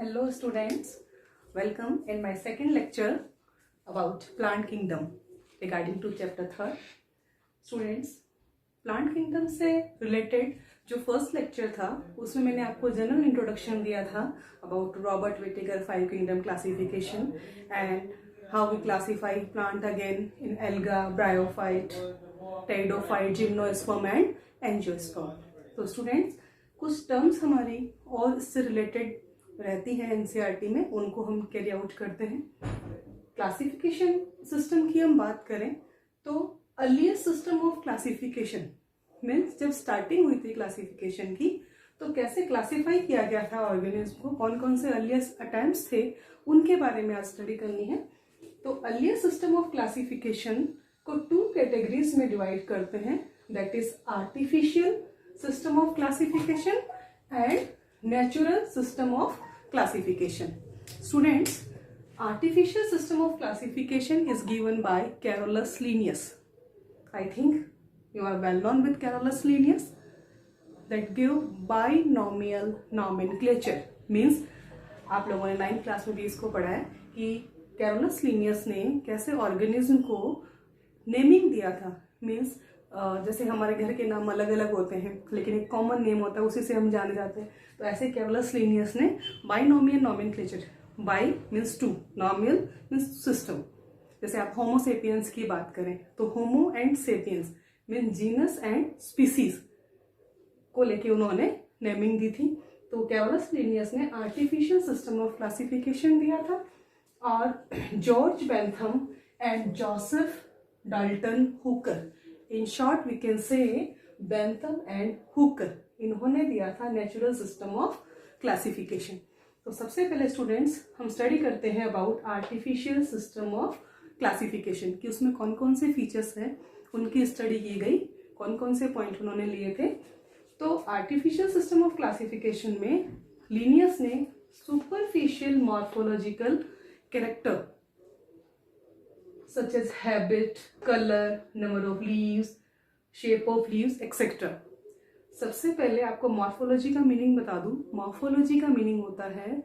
Hello students, welcome in my second lecture about plant kingdom regarding to chapter 3rd. Students, plant kingdom से related जो first lecture था उसमें मैंने आपको general introduction दिया था about Robert Whittaker 5 kingdom classification and how we classify plant again in algae, bryophyte, pteridophyte, gymnosperm and angiosperm. तो students कुछ टर्म्स हमारी और इससे रिलेटेड रहती है एनसीईआरटी में, उनको हम कैरी आउट करते हैं. क्लासिफिकेशन सिस्टम की हम बात करें तो earliest system of classification means जब स्टार्टिंग हुई थी क्लासिफिकेशन की तो कैसे क्लासिफाई किया गया था ऑर्गेनिज्म को, कौन कौन से अर्लीस्ट अटेम्प्ट्स थे उनके बारे में आज स्टडी करनी है. तो अर्लीस्ट सिस्टम ऑफ क्लासिफिकेशन को 2 कैटेगरीज में डिवाइड करते हैं, that is artificial system of classification and natural system of classification. Students, artificial system of classification is given by Carolus Linnaeus. I think you are well known with Carolus Linnaeus. That give binomial nomenclature means आप लोगों ने 9th class में भी इसको पढ़ा है कि Carolus Linnaeus ने कैसे ऑर्गेनिज्म को नेमिंग दिया था. मीन्स जैसे हमारे घर के नाम अलग अलग होते हैं लेकिन एक कॉमन नेम होता है, उसी से हम जाने जाते हैं. तो ऐसे कैरोलस लीनियस ने binomial nomenclature, bi means 2, nomial means system. जैसे आप होमो सेपियंस की बात करें तो Homo and sapiens means genus and species को लेके उन्होंने नेमिंग दी थी. तो कैरोलस लीनियस ने आर्टिफिशियल सिस्टम ऑफ क्लासिफिकेशन दिया था और George Bentham and Joseph Dalton Hooker, in short we can say Bentham and Hooker, इन्होंने दिया था नेचुरल सिस्टम ऑफ क्लासिफिकेशन. तो सबसे पहले स्टूडेंट्स हम स्टडी करते हैं about artificial system of classification कि उसमें कौन कौन से फीचर्स हैं, उनकी स्टडी की गई, कौन कौन से पॉइंट उन्होंने लिए थे. तो आर्टिफिशियल सिस्टम ऑफ क्लासिफिकेशन में लीनियस ने superficial morphological character such as habit, color, number of leaves, shape of leaves, etc. सबसे पहले आपको मॉर्फोलॉजी का मीनिंग बता दूं. मॉर्फोलॉजी का मीनिंग होता है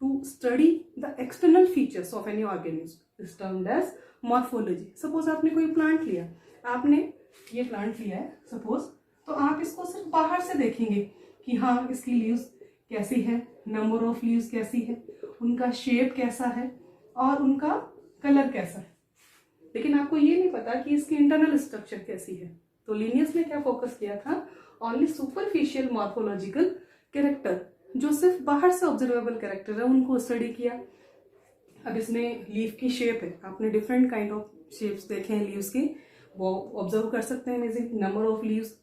to study the external features of any organism, is termed as morphology. Suppose आपने कोई प्लांट लिया, आपने ये प्लांट लिया है सपोज, तो आप इसको सिर्फ बाहर से देखेंगे कि हाँ इसकी लीव्स कैसी है, नंबर ऑफ लीव्स कैसी है, उनका शेप कैसा है और उनका कलर कैसा है, लेकिन आपको ये नहीं पता कि इसकी इंटरनल स्ट्रक्चर कैसी है. तो लीनियस ने क्या फोकस किया था, ओनली सुपरफिशियल मॉर्फोलॉजिकल कैरेक्टर, जो सिर्फ बाहर से ऑब्जर्वेबल कैरेक्टर है, उनको स्टडी किया. अब इसमें लीफ की शेप है, आपने डिफरेंट काइंड ऑफ शेप्स देखे हैं लीव्स के, वो ऑब्जर्व कर सकते हैं. मीजिंग नंबर ऑफ लीव्स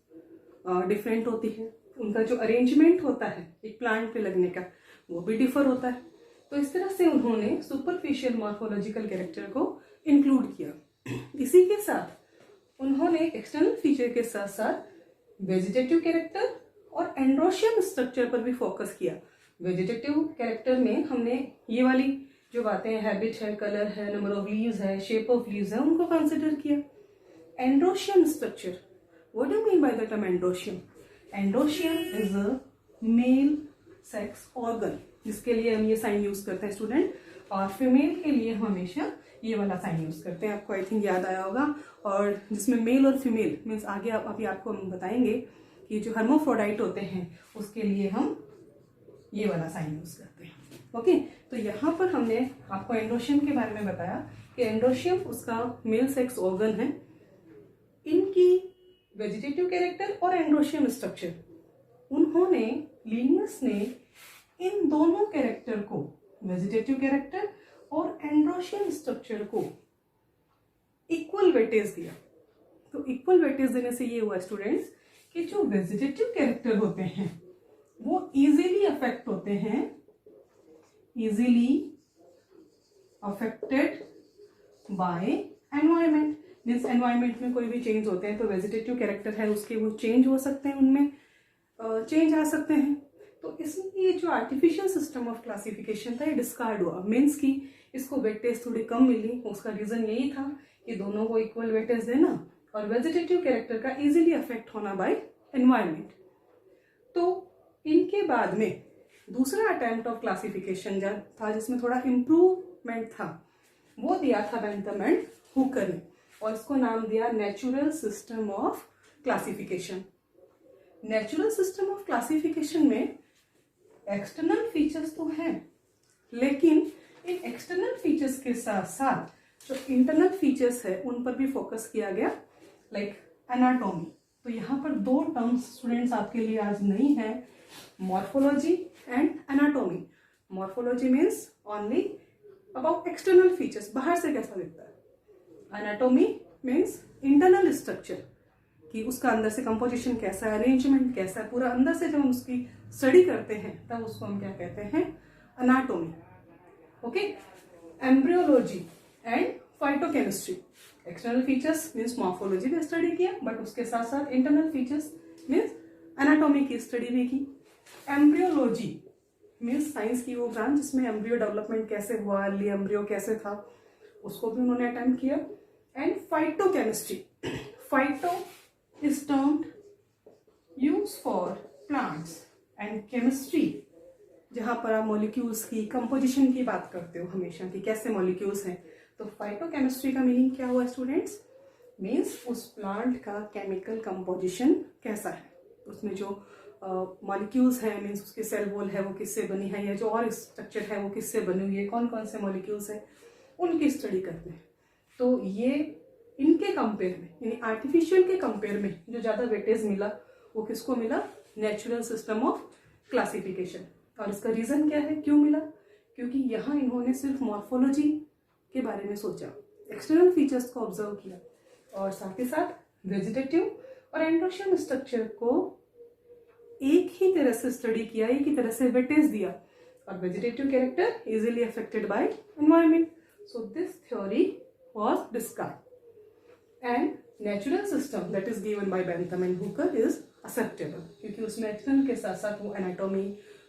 डिफरेंट होती है, उनका जो अरेंजमेंट होता है एक प्लांट पे लगने का वो भी डिफर होता है. तो इस तरह से उन्होंने सुपरफिशियल मॉर्फोलॉजिकल कैरेक्टर को इंक्लूड किया. इसी के साथ उन्होंने एक्सटर्नल फीचर के साथ साथ वेजिटेटिव कैरेक्टर और एंड्रोशियम स्ट्रक्चर पर भी फोकस किया. वेजिटेटिव कैरेक्टर में हमने ये वाली जो बातें हैं, हैबिट है, कलर है, नंबर ऑफ लीव्स है, शेप ऑफ लीव्स है, उनको कंसिडर किया. Androecium structure, what do you mean by the term androecium? Androecium is a male sex organ, जिसके लिए हम ये साइन यूज करते हैं स्टूडेंट, और फीमेल के लिए हम हमेशा ये वाला साइन यूज करते हैं. आपको आई थिंक याद आया होगा. और जिसमें मेल और फीमेल मीन्स आगे अभी आपको हम बताएंगे कि जो हर्माफ्रोडाइट होते हैं उसके लिए हम ये वाला साइन यूज करते हैं. ओके, तो यहाँ पर हमने आपको एंड्रोशियम के बारे में बताया कि एंड्रोशियम उसका मेल सेक्स ऑर्गन है. इनकी वेजिटेटिव कैरेक्टर और एंड्रोशियम स्ट्रक्चर, उन्होंने लीनियस ने इन दोनों कैरेक्टर को, वेजिटेटिव कैरेक्टर और एंड्रोशियम स्ट्रक्चर को इक्वल वेटेज दिया. तो इक्वल वेटेज देने से ये हुआ स्टूडेंट्स कि जो वेजिटेटिव कैरेक्टर होते हैं वो इजीली अफेक्ट होते हैं, easily affected by environment. Means environment में कोई भी चेंज होते हैं तो वेजिटेटिव कैरेक्टर है उसके वो चेंज हो सकते हैं, उनमें चेंज आ सकते हैं. तो इसलिए जो आर्टिफिशियल सिस्टम ऑफ क्लासिफिकेशन था ये डिस्कार्ड हुआ. मीन्स की इसको वेटेज थोड़ी कम मिली. उसका रीजन यही था कि दोनों को इक्वल वेटेज देना और वेजिटेटिव कैरेक्टर का इजीली अफेक्ट होना बाय एनवायरमेंट. तो इनके बाद में दूसरा अटेम्प्ट ऑफ क्लासिफिकेशन था जिसमें थोड़ा इम्प्रूवमेंट था, वो दिया था बेंथम एंड हुकर ने, और इसको नाम दिया natural system of classification. Natural system of classification में एक्सटर्नल फीचर्स तो हैं, लेकिन इन एक्सटर्नल फीचर्स के साथ साथ जो इंटरनल फीचर्स है उन पर भी फोकस किया गया, लाइक एनाटॉमी। तो यहाँ पर दो टर्म्स स्टूडेंट्स आपके लिए आज नहीं है, morphology and anatomy. Morphology means only about external features, बाहर से कैसा दिखता है। एनाटॉमी मीन्स इंटरनल स्ट्रक्चर, कि उसका अंदर से कंपोजिशन कैसा है, अरेंजमेंट कैसा है, पूरा अंदर से जब हम उसकी स्टडी करते हैं तब उसको हम क्या कहते हैं, anatomy. Okay, embryology and phytochemistry. External features means morphology भी स्टडी किया, बट उसके साथ साथ इंटरनल फीचर्स मीन्स एनाटॉमी की स्टडी भी की। एम्ब्रियोलॉजी मीन्स साइंस की वो ब्रांच जिसमें एम्ब्रियो डेवलपमेंट कैसे हुआ, अर्ली एम्ब्रियो कैसे था, उसको भी उन्होंने अटेम्प्ट किया। And phytochemistry, phyto is termed used for plants and chemistry, जहां पर आप मॉलिक्यूल्स की कंपोजिशन की बात करते हो हमेशा कि कैसे मॉलिक्यूल्स हैं। तो फाइटोकेमिस्ट्री का मीनिंग क्या हुआ स्टूडेंट्स, मीन्स उस प्लांट का केमिकल कंपोजिशन कैसा है, उसमें जो मॉलिक्यूल्स हैं, मीन्स उसके सेल वॉल है वो किससे बनी है, या जो और स्ट्रक्चर है वो किससे बनी हुई है, कौन कौन से मॉलिक्यूल्स हैं उनकी स्टडी करते हैं। तो ये इनके कंपेयर में, यानी आर्टिफिशियल के कंपेयर में जो ज्यादा वेटेज मिला वो किसको मिला, नेचुरल सिस्टम ऑफ क्लासिफिकेशन। और इसका रीजन क्या है, क्यों मिला, क्योंकि यहाँ इन्होंने सिर्फ मॉर्फोलॉजी के बारे में सोचा, एक्सटर्नल फीचर्स को ऑब्जर्व किया, और साथ ही साथ वेजिटेटिव और एंडोशियम स्ट्रक्चर को एक ही तरह से स्टडी किया, एक ही तरह से वेटेज दिया, और vegetative character easily affected by environment. So this theory was discard and natural system that is given by Bentham and Hooker is acceptable, क्योंकि उसमें एक्सटर्नल के साथ साथ वो एनाटॉमी,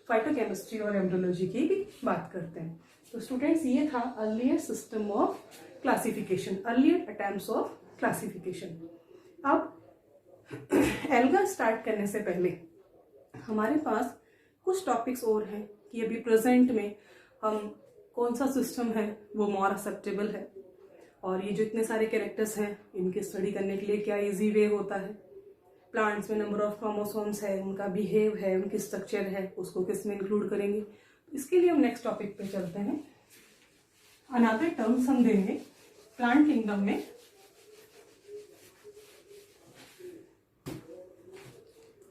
फाइटोकेमिस्ट्री और एम्ब्रियोलॉजी की भी बात करते हैं। तो स्टूडेंट्स ये था earlier system of classification, earlier attempts of classification. अब एल्गा स्टार्ट करने से पहले हमारे पास कुछ टॉपिक्स और हैं कि अभी प्रेजेंट में हम कौन सा सिस्टम है वो मोर एक्सेप्टेबल है, और ये जो इतने सारे कैरेक्टर्स हैं इनके स्टडी करने के लिए क्या इजी वे होता है। प्लांट्स में नंबर ऑफ क्रोमोसोम्स है, उनका बिहेव है, उनकी स्ट्रक्चर है, उसको किस में इंक्लूड करेंगे। इसके लिए हम नेक्स्ट टॉपिक पे चलते हैं। अनदर टर्म्स हम देंगे प्लांट किंगडम में।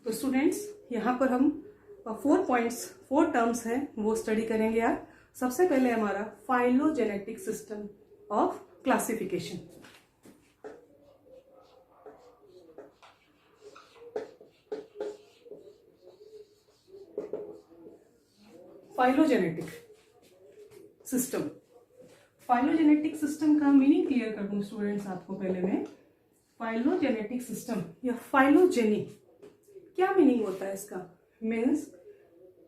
तो स्टूडेंट्स यहाँ पर हम 4 टर्म्स हैं वो स्टडी करेंगे यार। सबसे पहले हमारा phylogenetic system of classification. Phylogenetic system, phylogenetic system का मीनिंग क्लियर कर दूं स्टूडेंट्स आपको पहले मैं। फाइलोजेनेटिक सिस्टम या फाइलोजेनी क्या मीनिंग होता है इसका, मीन्स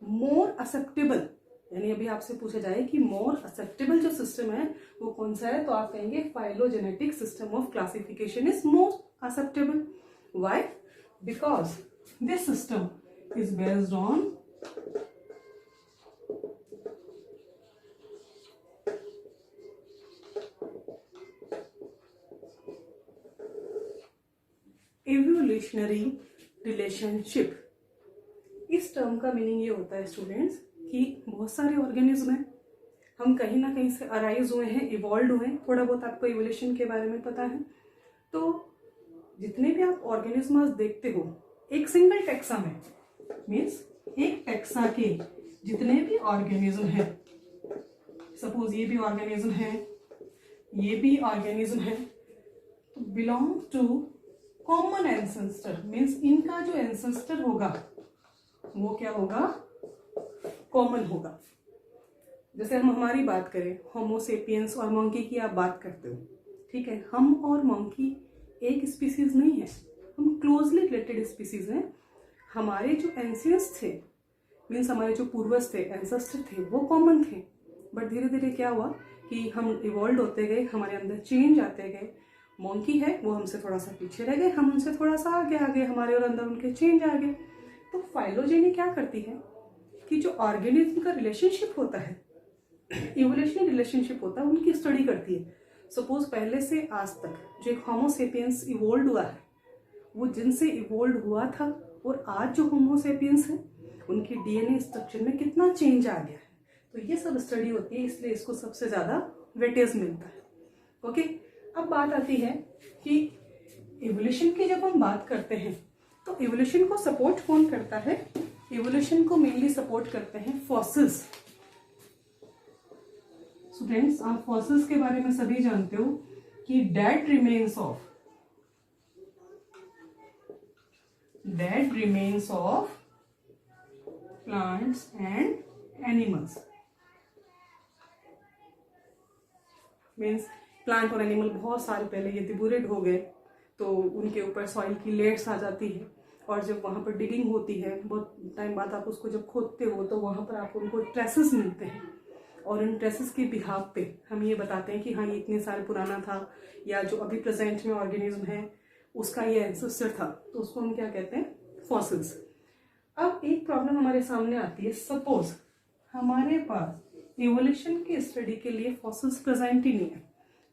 मोर एक्सेप्टेबल, यानी अभी आपसे पूछा जाए कि मोर एक्सेप्टेबल जो सिस्टम है वो कौन सा है, तो आप कहेंगे phylogenetic system of classification is more acceptable. Why, because this system is based on evolutionary relationship. इस टर्म का मीनिंग ये होता है स्टूडेंट्स कि बहुत सारे ऑर्गेनिज्म हैं, हम कहीं ना कहीं से अराइज हुए हैं, इवॉल्व हुए हैं, थोड़ा बहुत आपको इवोल्यूशन के बारे में पता है। तो जितने भी आप ऑर्गेनिज्म देखते हो एक सिंगल टेक्सा में, मीन्स एक टेक्सा के जितने भी ऑर्गेनिज्म हैं, सपोज ये भी ऑर्गेनिज्म है, ये भी ऑर्गेनिज्म है, तो belong to common ancestor, means इनका जो एंसेस्टर होगा वो क्या होगा, कॉमन होगा। जैसे हम हमारी बात करें, होमोसेपियंस और मंकी की आप बात करते हो, ठीक है, हम और मंकी एक स्पीसीज नहीं है, हम क्लोजली रिलेटेड स्पीसीज हैं। हमारे जो एंशियंस थे, मीन्स हमारे जो पूर्वज थे, एंसेस्टर थे, वो कॉमन थे, बट धीरे धीरे क्या हुआ कि हम इवॉल्व होते गए, हमारे अंदर चेंज आते गए। मंकी है वो हमसे थोड़ा सा पीछे रह गए, हम उनसे थोड़ा सा आगे आ गए, हमारे और अंदर उनके चेंज आ गए। तो फाइलोजेनी क्या करती है, कि जो ऑर्गेनिज्म का रिलेशनशिप होता है, इवोल्यूशनरी रिलेशनशिप होता है, उनकी स्टडी करती है। सपोज पहले से आज तक जो एक होमोसेपियंस इवोल्व हुआ है, वो जिनसे इवोल्व हुआ था और आज जो होमोसेपियंस है उनकी डीएनए स्ट्रक्चर में कितना चेंज आ गया है, तो ये सब स्टडी होती है, इसलिए इसको सबसे ज़्यादा वेटेज मिलता है। ओके, अब बात आती है कि इवोल्यूशन की जब हम बात करते हैं तो इवोल्यूशन को सपोर्ट कौन करता है? इवोल्यूशन को मेनली सपोर्ट करते हैं फॉसिल्स। स्टूडेंट्स, आप फॉसिल्स के बारे में सभी जानते हो कि dead remains of plants and animals, means plant और एनिमल बहुत साल पहले ये डिबोरेट हो गए, तो उनके ऊपर सॉइल की लेयर्स आ जाती है, और जब वहाँ पर डिगिंग होती है, बहुत टाइम बाद आप उसको जब खोदते हो तो वहाँ पर आपको उनको ट्रेसेस मिलते हैं, और इन ट्रेसेस के बिहाफ पे हम ये बताते हैं कि हाँ ये इतने साल पुराना था, या जो अभी प्रेजेंट में ऑर्गेनिज्म है उसका ये एंसेस्टर था, तो उसको हम क्या कहते हैं? फॉसिल्स। अब एक प्रॉब्लम हमारे सामने आती है, सपोज हमारे पास इवोल्यूशन की स्टडी के लिए फॉसिल्स प्रेजेंट ही नहीं है,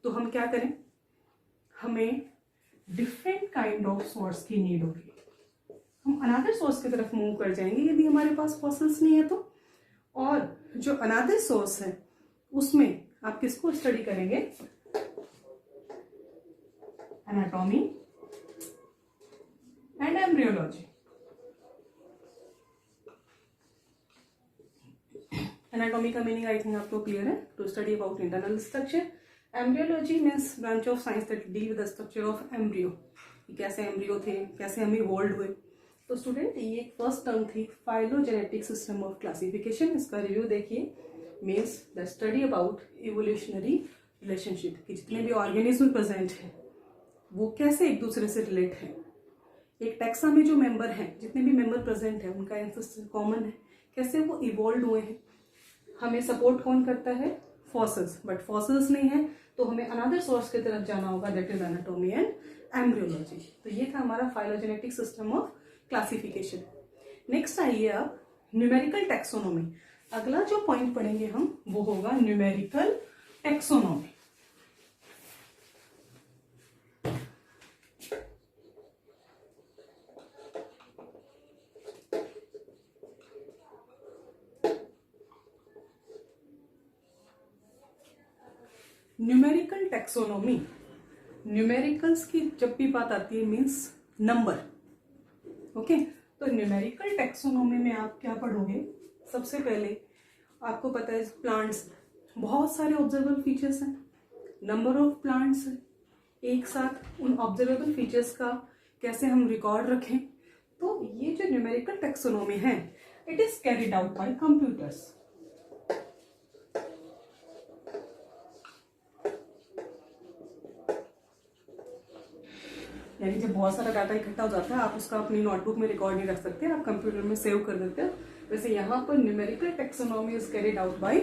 तो हम क्या करें? हमें डिफरेंट काइंड ऑफ सोर्स की नीड होगी, हम अनदर सोर्स की तरफ मूव कर जाएंगे यदि हमारे पास फॉसिल्स नहीं है तो। और जो अनदर सोर्स है उसमें आप किसको स्टडी करेंगे? Anatomy and embryology. एनाटॉमी का मीनिंग आई थिंक आपको क्लियर है, to study about internal structure. Embryology means branch of science that deal with the structure of embryo, कैसे एम्ब्रियो थे, कैसे हम इवॉल्व हुए। तो स्टूडेंट, ये एक फर्स्ट टर्म थी फाइलोजेनेटिक सिस्टम ऑफ क्लासिफिकेशन, इसका रिव्यू देखिए। Means the study about evolutionary relationship, कि जितने भी ऑर्गेनिज्म प्रेजेंट हैं वो कैसे एक दूसरे से रिलेट है। एक टैक्सा में जो मेंबर हैं, जितने भी मेंबर प्रेजेंट है उनका एंसेस्टर कॉमन है, कैसे वो इवॉल्व हुए हैं। हमें सपोर्ट कौन करता है? फॉसिल्स। बट फॉसिल्स नहीं है तो हमें अनदर सोर्स की तरफ जाना होगा, that is anatomy and embryology. तो ये था हमारा phylogenetic system of classification. Next आइए आप न्यूमेरिकल टैक्सोनॉमी। अगला जो पॉइंट पढ़ेंगे हम वो होगा numerical taxonomy. Numerical taxonomy, numericals की जब भी बात आती है मीन्स नंबर। ओके, तो न्यूमेरिकल टैक्सोनॉमी में आप क्या पढ़ोगे? सबसे पहले आपको पता है प्लांट्स, बहुत सारे ऑब्जर्वेबल फीचर्स हैं, नंबर ऑफ प्लांट्स है, एक साथ उन ऑब्जर्वेबल फीचर्स का कैसे हम रिकॉर्ड रखें। तो ये जो न्यूमेरिकल टैक्सोनॉमी है, it is carried out by computers. यानी जब बहुत सारा डाटा इकट्ठा हो जाता है, आप उसका अपनी नोटबुक में रिकॉर्ड नहीं रख सकते, आप कंप्यूटर में सेव कर देते हो। वैसे यहाँ पर numerical taxonomy is carried out by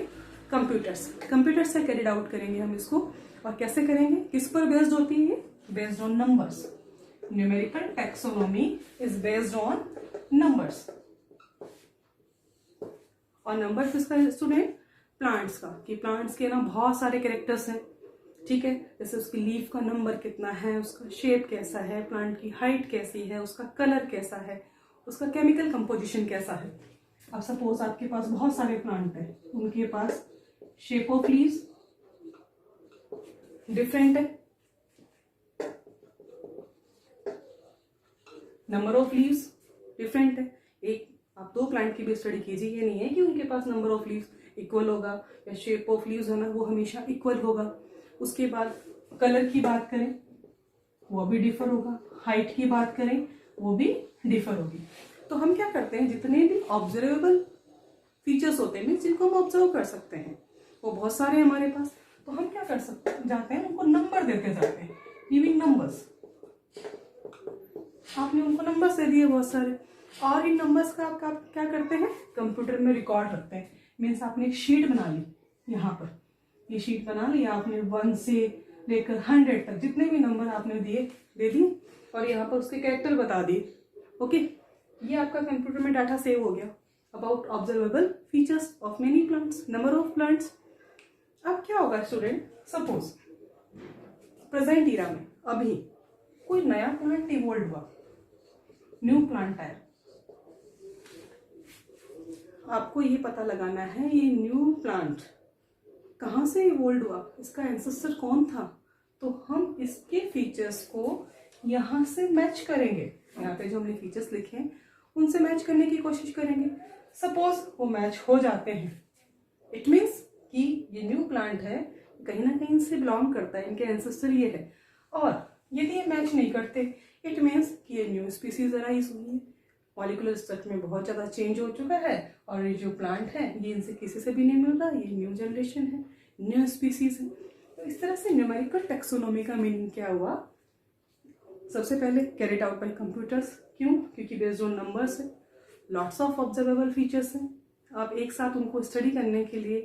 computers. Computer से कैरिड आउट करेंगे हम इसको, और कैसे करेंगे? किस पर बेस्ड होती है ये? Based on numbers. Numerical taxonomy is based on numbers. और नंबर किसका स्टूडेंट? प्लांट्स का, कि प्लांट्स के ना बहुत सारे कैरेक्टर्स हैं, ठीक है। जैसे उसकी लीफ का नंबर कितना है, उसका शेप कैसा है, प्लांट की हाइट कैसी है, उसका कलर कैसा है, उसका केमिकल कंपोजिशन कैसा है। अब सपोज आपके पास बहुत सारे प्लांट हैं, उनके पास शेप ऑफ लीव्स डिफरेंट है, नंबर ऑफ लीव्स डिफरेंट है। एक आप दो प्लांट की भी स्टडी कीजिए, ये नहीं है कि उनके पास नंबर ऑफ लीव्स इक्वल होगा या शेप ऑफ लीव्स है ना वो हमेशा इक्वल होगा। उसके बाद कलर की बात करें वो भी डिफर होगा, हाइट की बात करें वो भी डिफर होगी। तो हम क्या करते हैं, जितने भी ऑब्जर्वेबल फीचर्स होते हैं जिनको हम ऑब्जर्व कर सकते हैं वो बहुत सारे हैं हमारे पास, तो हम क्या कर सकते जाते हैं, उनको नंबर देते जाते हैं, गिविंग नंबर्स। आपने उनको नंबर्स दे दिए बहुत सारे, और इन नंबर्स का आप क्या करते हैं, कंप्यूटर में रिकॉर्ड रखते हैं। मीन्स आपने एक शीट बना ली, यहाँ पर ये शीट बना लिया आपने, 1 से लेकर 100 तक जितने भी नंबर आपने दे दिए, और यहाँ पर उसके कैरेक्टर बता दिए। ओके, ये आपका कंप्यूटर में डाटा सेव हो गया। About observable features of many plants, number of plants. अब क्या होगा स्टूडेंट, सपोज प्रेजेंट ईरा में अभी कोई नया प्लांट इवोल्व हुआ, न्यू प्लांट आया, आपको ये पता लगाना है ये न्यू प्लांट कहाँ से इवोल्व हुआ, इसका एंसेस्टर कौन था। तो हम इसके फीचर्स को यहाँ से मैच करेंगे, यहाँ पे जो हमने फीचर्स लिखे हैं उनसे मैच करने की कोशिश करेंगे। सपोज वो मैच हो जाते हैं, इट मीन्स कि ये न्यू प्लांट है, कहीं ना कहीं से बिलोंग करता है, इनके एंसेस्टर ये है। और यदि ये मैच नहीं करते, इट मीन्स कि ये न्यू स्पीसीज अराइज हुई है, मॉलिक्यूलर स्ट्रक्चर में बहुत ज़्यादा चेंज हो चुका है, और ये जो प्लांट है ये इनसे किसी से भी नहीं मिल रहा, ये न्यू जनरेशन है, न्यू स्पीसीज है। तो इस तरह से न्यूमेरिकल टेक्सोनोमी का मीनिंग क्या हुआ, सबसे पहले कैरिड आउट बाय कंप्यूटर्स। क्यों? क्योंकि बेस्ड ऑन नंबर्स है, लॉट्स ऑफ ऑब्जर्वेबल फीचर्स हैं, आप एक साथ उनको स्टडी करने के लिए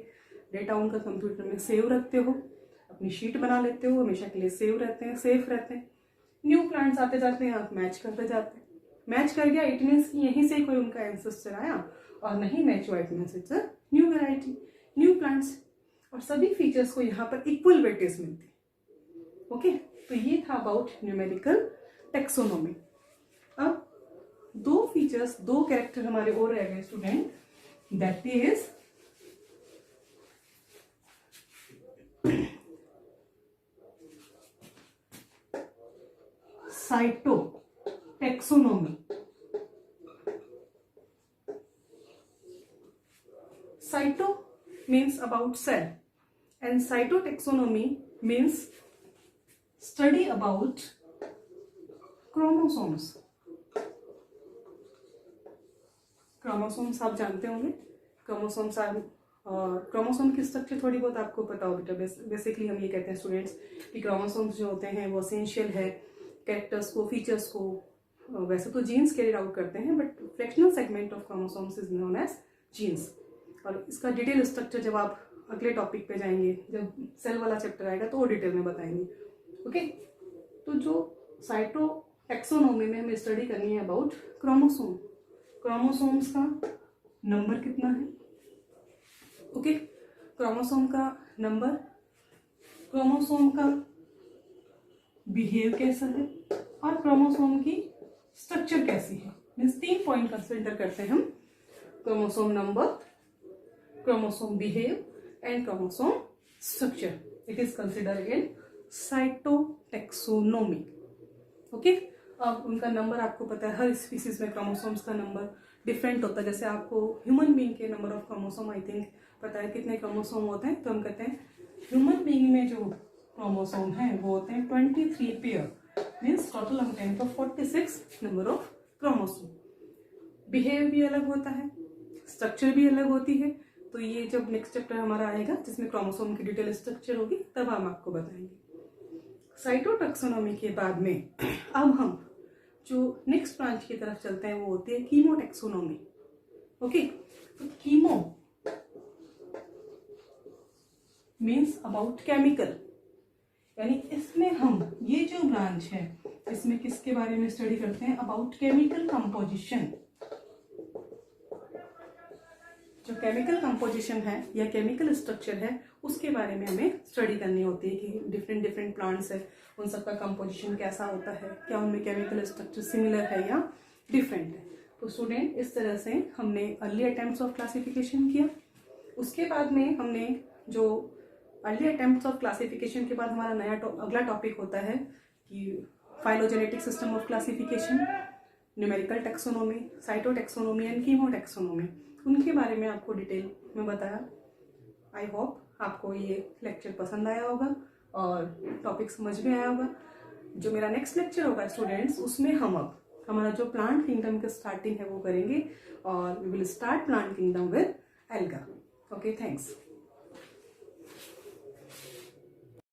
डेटा उनका कंप्यूटर में सेव रखते हो, अपनी शीट बना लेते हो, हमेशा के लिए सेव रहते हैं, सेफ रहते हैं। न्यू प्लांट्स आते जाते हैं, आप मैच करते जाते हैं, मैच कर गया इट मीन्स कि यहीं से कोई उनका एंसेस्टर आया, और नहीं मैच हुआ it means it's a new variety, new plants. और सभी फीचर्स को यहाँ पर इक्वल वेटेज मिलती है। ओके, तो ये था अबाउट न्यूमेरिकल टेक्सोनोमी। अब दो फीचर्स, दो कैरेक्टर हमारे और रह गए student, that is cytotaxonomy. Cyto means about cell and cytotaxonomy means study about chromosomes. Chromosomes आप जानते होंगे, chromosomes क्रोमोसोम की स्ट्रक्चर थोड़ी बहुत आपको पता हो बेटा। बेसिकली हम ये कहते हैं स्टूडेंट्स कि क्रोमोसोम्स जो होते हैं वो एसेंशियल है कैरेक्टर्स को, फीचर्स को। वैसे तो जीन्स कैरी आउट करते हैं, but fractional segment of chromosomes is known as genes. और इसका डिटेल स्ट्रक्चर जब आप अगले टॉपिक पे जाएंगे, जब सेल वाला चैप्टर आएगा तो वो डिटेल में बताएंगे। ओके, तो जो साइटोटैक्सोनॉमी में हमें स्टडी करनी है अबाउट क्रोमोसोम, क्रोमोसोम्स का नंबर कितना है। ओके, क्रोमोसोम का नंबर, क्रोमोसोम का बिहेव कैसा है, और क्रोमोसोम की स्ट्रक्चर कैसी है। मीन्स 3 पॉइंट कंसिडर करते हैं हम, chromosome number, chromosome behave and chromosome structure. It is considered in cytotaxonomy. Okay, अब उनका नंबर आपको पता है, हर स्पीसीज में क्रोमोसोम्स का नंबर डिफरेंट होता है। जैसे आपको ह्यूमन बीइंग के number of chromosome I think पता है कितने क्रोमोसोम होते हैं, तो हम कहते हैं ह्यूमन बीइंग में जो क्रोमोसोम है वो होते हैं 23 पेयर, मीन्स टोटल हम कहें तो 46 नंबर ऑफ क्रोमोसोम। बिहेव भी अलग होता है, स्ट्रक्चर भी अलग होती है। तो ये जब नेक्स्ट चैप्टर हमारा आएगा जिसमें क्रोमोसोम की डिटेल स्ट्रक्चर होगी तब हम आपको बताएंगे। साइटोटैक्सोनॉमी के बाद में अब हम जो नेक्स्ट ब्रांच की तरफ चलते हैं वो होती है कीमोटैक्सोनॉमी। ओके, तो कीमो मीन्स अबाउट केमिकल, यानी इसमें हम ये जो ब्रांच है इसमें किसके बारे में स्टडी करते हैं, अबाउट केमिकल कंपोजिशन। जो केमिकल कंपोजिशन है या केमिकल स्ट्रक्चर है उसके बारे में हमें स्टडी करनी होती है कि डिफरेंट प्लांट्स है उन सबका कंपोजिशन कैसा होता है, क्या उनमें केमिकल स्ट्रक्चर सिमिलर है या डिफरेंट है। तो स्टूडेंट इस तरह से हमने अर्ली अटेम्प्ट्स ऑफ क्लासिफिकेशन किया। उसके बाद में हमने जो अर्ली अटेम्प्ट्स ऑफ क्लासिफिकेशन के बाद हमारा नया अगला टॉपिक होता है कि phylogenetic system of classification, numerical taxonomy, cytotaxonomy and chemotaxonomy. उनके बारे में आपको डिटेल में बताया। आई होप आपको ये लेक्चर पसंद आया होगा और टॉपिक समझ में आया होगा। जो मेरा नेक्स्ट लेक्चर होगा स्टूडेंट्स, उसमें हम अब हमारा जो प्लांट किंगडम का स्टार्टिंग है वो करेंगे और we will start plant kingdom with algae. Okay, thanks.